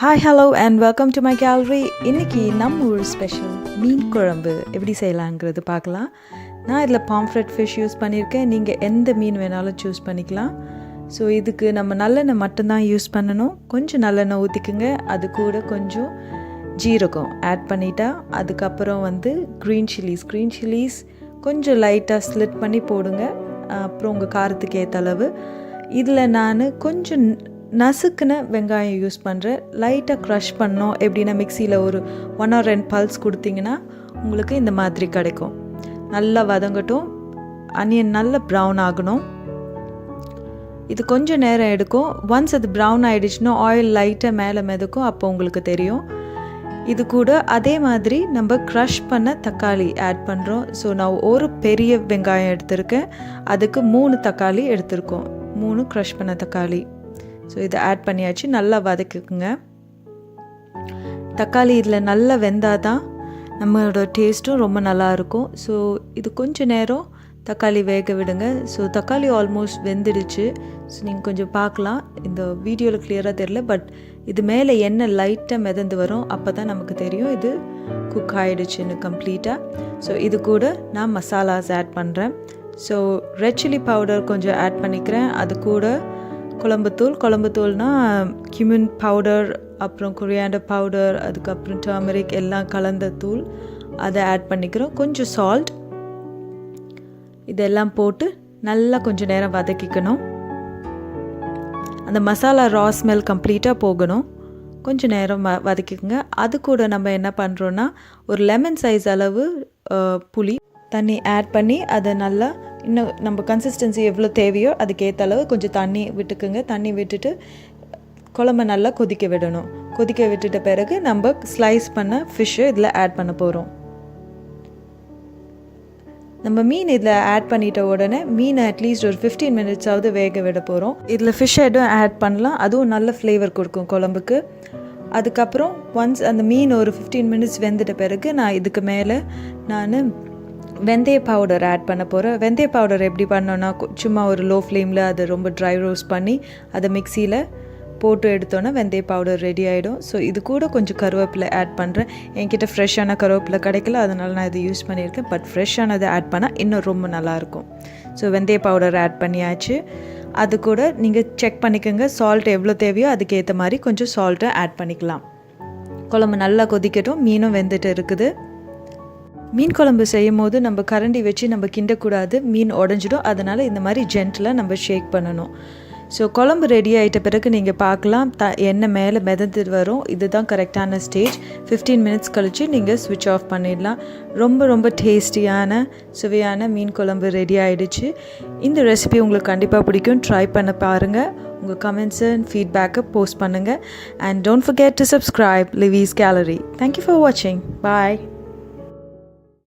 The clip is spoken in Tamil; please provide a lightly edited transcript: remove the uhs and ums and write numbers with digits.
Hi hello and welcome to my gallery. இன்றைக்கி நம்ம ஒரு ஸ்பெஷல் மீன் குழம்பு எப்படி செய்யலாங்கிறது பார்க்கலாம். நான் இதில் பாம்ஃப்ரெட் ஃபிஷ் யூஸ் பண்ணியிருக்கேன். நீங்கள் எந்த மீன் வேணாலும் சூஸ் பண்ணிக்கலாம். ஸோ இதுக்கு நம்ம நல்லெண்ணெய் மட்டும்தான் யூஸ் பண்ணணும். கொஞ்சம் நல்லெண்ணெய் ஊற்றிக்குங்க. அது கூட கொஞ்சம் ஜீரகம் ஆட் பண்ணிட்டா, அதுக்கப்புறம் க்ரீன் சில்லிஸ் கொஞ்சம் லைட்டாக ஸ்லிட் பண்ணி போடுங்க. அப்புறம் உங்கள் காரத்துக்கு ஏற்ற அளவு. இதில் நான் கொஞ்சம் நசுக்குன வெங்காயம் யூஸ் பண்ணுறேன். லைட்டாக க்ரஷ் பண்ணோம் எப்படின்னா மிக்சியில் ஒரு 1 or 2 பல்ஸ் கொடுத்தீங்கன்னா உங்களுக்கு இந்த மாதிரி கிடைக்கும். நல்லா வதங்கட்டும். அனியன் நல்லா ப்ரௌன் ஆகணும். இது கொஞ்சம் நேரம் எடுக்கும். ஒன்ஸ் அது ப்ரௌன் ஆகிடுச்சுன்னா ஆயில் லைட்டாக மேலே மிதக்கும். அப்போ உங்களுக்கு தெரியும். இது கூட அதே மாதிரி நம்ம க்ரஷ் பண்ண தக்காளி ஆட் பண்ணுறோம். ஸோ நான் ஒரு பெரிய வெங்காயம் எடுத்திருக்கேன். அதுக்கு 3 தக்காளி எடுத்திருக்கோம். 3 க்ரஷ் பண்ண தக்காளி. ஸோ இதை ஆட் பண்ணியாச்சு. நல்லா வதக்கிக்குங்க. தக்காளி இதில் நல்லா வெந்தால் தான் நம்மளோட டேஸ்ட்டும் ரொம்ப நல்லாயிருக்கும். ஸோ இது கொஞ்சம் நேரம் தக்காளி வேக விடுங்க. ஸோ தக்காளி ஆல்மோஸ்ட் வெந்துடுச்சு. ஸோ நீங்கள் கொஞ்சம் பார்க்கலாம். இந்த வீடியோவில் கிளியராக தெரியல, பட் இது மேலே எண்ணெய் லைட்டாக மிதந்து வரும். அப்போ தான் நமக்கு தெரியும் இது குக் ஆகிடுச்சுன்னு கம்ப்ளீட்டாக. ஸோ இது கூட நான் மசாலாஸ் ஆட் பண்ணுறேன். ஸோ ரெட் சில்லி பவுடர் கொஞ்சம் ஆட் பண்ணிக்கிறேன். அது கூட குழம்புத்தூள்னால் கியூமின் பவுடர், அப்புறம் கொரியாண்டர் பவுடர், அதுக்கப்புறம் டர்மரிக் எல்லாம் கலந்த தூள் அதை ஆட் பண்ணிக்கிறோம். கொஞ்சம் சால்ட், இதெல்லாம் போட்டு நல்லா கொஞ்சம் நேரம் வதக்கிக்கணும். அந்த மசாலா ரா ஸ்மெல் கம்ப்ளீட்டாக போகணும். கொஞ்சம் நேரம் வதக்கிக்கோங்க. அது கூட நம்ம என்ன பண்ணுறோன்னா ஒரு லெமன் சைஸ் அளவு புளி தண்ணி ஆட் பண்ணி அதை நல்லா இன்னும் நம்ம கன்சிஸ்டன்சி எவ்வளோ தேவையோ அதுக்கேற்ற அளவு கொஞ்சம் தண்ணி விட்டுக்குங்க. தண்ணி விட்டுட்டு குழம்பை நல்லா கொதிக்க விடணும். கொதிக்க விட்டுட்ட பிறகு நம்ம ஸ்லைஸ் பண்ண ஃபிஷ்ஷை இதில் ஆட் பண்ண போகிறோம். நம்ம மீன் இதில் ஆட் பண்ணிட்ட உடனே மீனை அட்லீஸ்ட் ஒரு 15 மினிட்ஸாவது வேக விட போகிறோம். இதில் ஃபிஷ் ஹெட்டும் ஆட் பண்ணலாம். அதுவும் நல்ல ஃப்ளேவர் கொடுக்கும் குழம்புக்கு. அதுக்கப்புறம் ஒன்ஸ் அந்த மீன் ஒரு 15 மினிட்ஸ் வெந்துட்ட பிறகு நான் இதுக்கு மேலே வெந்தய பவுடர் ஆட் பண்ண போகிறேன். வெந்தய பவுடர் எப்படி பண்ணோன்னா சும்மா ஒரு லோ ஃப்ளேமில் அதை ரொம்ப ட்ரை ரோஸ்ட் பண்ணி அதை மிக்சியில் போட்டு எடுத்தோன்னா வெந்தய பவுடர் ரெடி ஆகிடும். ஸோ இது கூட கொஞ்சம் கருவேப்பிலை ஆட் பண்ணுறேன். என்கிட்ட ஃப்ரெஷ்ஷான கருவேப்பிலை கிடைக்கல, அதனால் நான் இதை யூஸ் பண்ணியிருக்கேன். பட் ஃப்ரெஷ்ஷானதை ஆட் பண்ணால் இன்னும் ரொம்ப நல்லாயிருக்கும். ஸோ வெந்தய பவுடர் ஆட் பண்ணியாச்சு. அது கூட நீங்கள் செக் பண்ணிக்கோங்க சால்ட் எவ்வளோ தேவையோ அதுக்கேற்ற மாதிரி கொஞ்சம் சால்ட்டை ஆட் பண்ணிக்கலாம். குழம்பு நல்லா கொதிக்கட்டும். மீனும் வெந்துட்டு இருக்குது. மீன் குழம்பு செய்யும் போது நம்ம கரண்டி வச்சு நம்ம கிண்டக்கூடாது, மீன் உடஞ்சிடும். அதனால் இந்த மாதிரி ஜென்டிலாக நம்ம ஷேக் பண்ணணும். ஸோ குழம்பு ரெடி ஆகிட்ட பிறகு நீங்கள் பார்க்கலாம் எண்ணெய் மேலே மிதந்துட்டு வரும். இதுதான் கரெக்டான ஸ்டேஜ். 15 மினிட்ஸ் கழித்து நீங்கள் ஸ்விட்ச் ஆஃப் பண்ணிடலாம். ரொம்ப ரொம்ப டேஸ்டியான சுவையான மீன் குழம்பு ரெடி ஆகிடுச்சு. இந்த ரெசிபி உங்களுக்கு கண்டிப்பாக பிடிக்கும். ட்ரை பண்ண பாருங்கள். உங்கள் கமெண்ட்ஸு அண்ட் ஃபீட்பேக்கை போஸ்ட் பண்ணுங்கள். And don't forget to subscribe Livi's gallery. Thank you for வாட்சிங். பாய்.